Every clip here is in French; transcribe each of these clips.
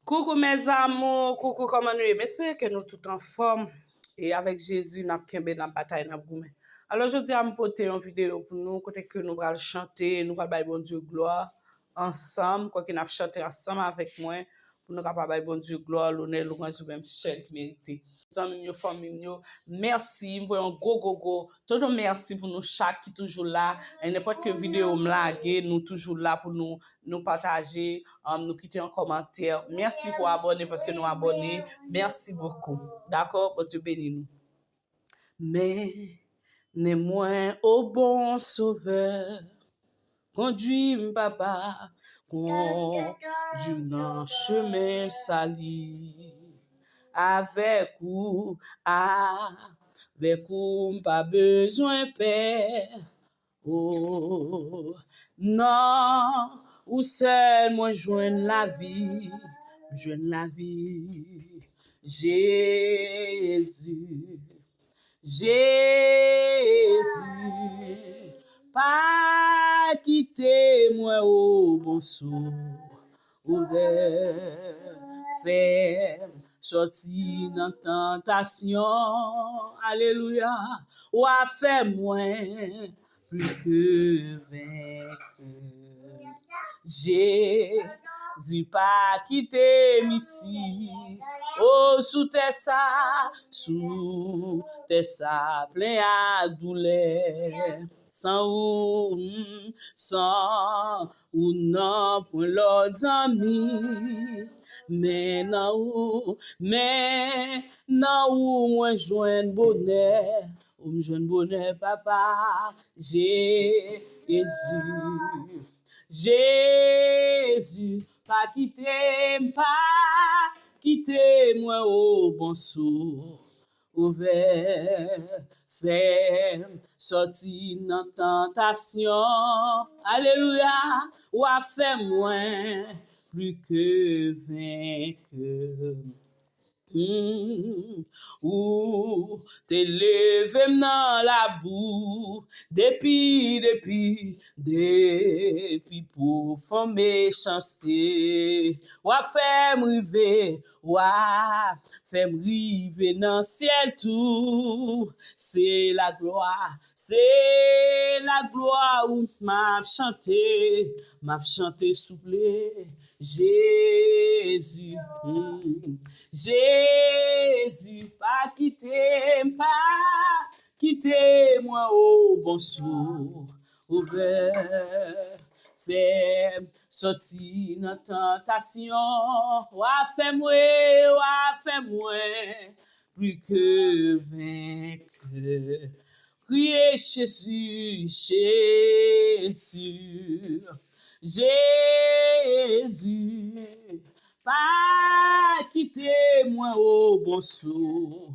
Coucou mes amours, coucou comment nous sommes. J'espère que nous sommes tout en forme et avec Jésus, nous avons dans bataille, nous avons. Alors je dis à me porter une vidéo pour nous, côté que nous allons chanter, nous allons bon Dieu gloire ensemble, quoi que nous chanter ensemble avec moi pour nous capables bon Dieu gloire, l'honneur, louange même seul qui mérite. Amis, famille, merci, vous voyons go. Tout le merci pour nous chaque qui toujours là, et n'importe quelle vidéo me laguer, nous toujours là pour nous partager, nous quitter un commentaire. Merci pour abonner parce que nous abonnés. Merci beaucoup. D'accord? Bon Dieu bénis nous. Mais néanmoins au bon sauveur, conduis papa, conduis dans chemin sali. Avec ou, pas besoin père. Oh, non, ou seul moi joindre la vie, Jésus, pas quitter moi au bon sou, ouvert, ferme, sorti dans tentation, alléluia, ou a fait moins plus que vainqueur. Jésus pas quitté ici, oh sous tes ça, plein à douleur, sans ou non pour l'autre ami, mais non moi joindre bonheur, ou me joindre bonheur papa, Jésus, pas quitter moi au bon sou, ouvert, ferme, sorti dans tentation, alléluia, ou a fait moins plus que vainqueur. Ou t'es levé dans la boue, depuis pour faire méchanceté, ou a fait m'river, dans ciel tout, c'est la gloire où m'a chanté souple, Jésus, pas quitter moi au bon sou, ouvert, ferme, sorti dans tentation, wa fait moi, plus que vainqueur. Criez Jésus, pas quitter moi au bon sou,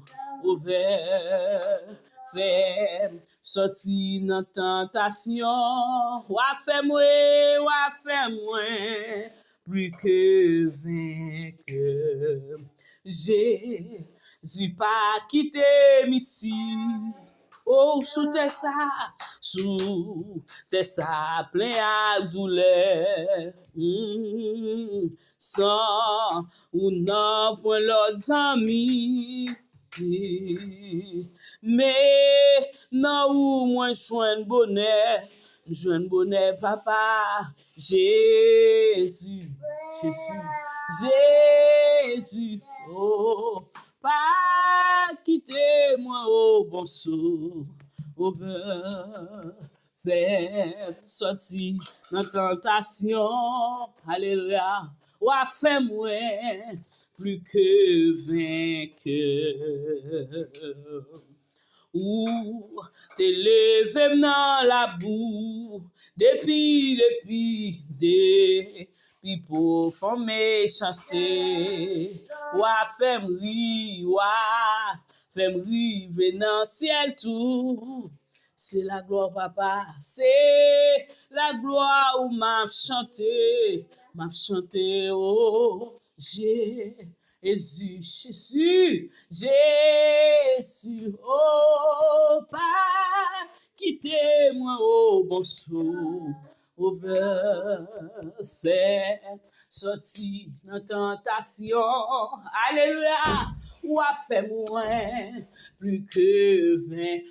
ouvert, ferme, sorti dans tentation, wa fait moi, plus que vainqueur. Jésus pas quitté ici, oh sous tes ça, plein à douleur, sans ou non pour l'autre ami, mais non ou moins joindre bonheur papa, Jésus, oh, pas quitter moi au bon sou, ouvert, ferme, sorti dans tentation, alléluia, ou a fait moi plus que vainqueur. Ou t'es levé dans la boue, depuis pour faire méchanceté, ou a fait m'river dans ciel tout, c'est la gloire papa, c'est la gloire où m'a chanté, oh Jésus, oh, pas quitter moi au bon sou, Over, fait sorti dans tentation. Alléluia. Ou a fait moins plus que vainqueur.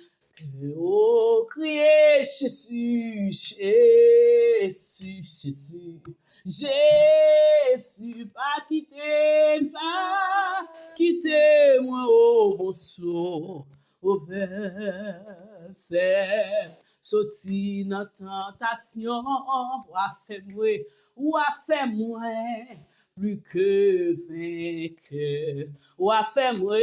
Oh, criez Jésus, Jésus, Jésus, Jésus, pas quitter moi au bon saut, au vers, sorti dans tentation, ou a fait moins plus que vainqueur, ou a fait moins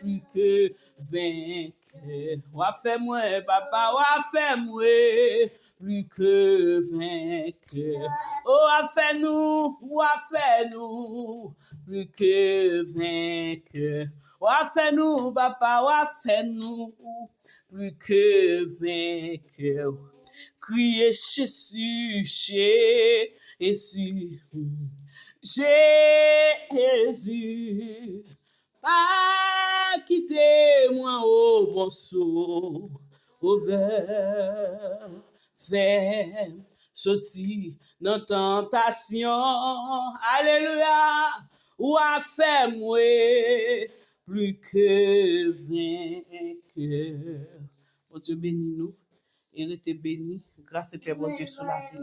plus que vainqueur, ou a fait moins, papa, ou a fait moins plus que vainqueur, ou a fait nous plus que vainqueur, ou a fait nous, papa, ou a fait nous plus que vainqueur. Criez Jésus, Jésus, Jésus, pas quitter moi au bon saut, au vers, sorti dans tentation, alléluia, ou a fait moi plus que vainqueur. Bon Dieu bénis nous et restez bénis grâce à bon Dieu sur la vie.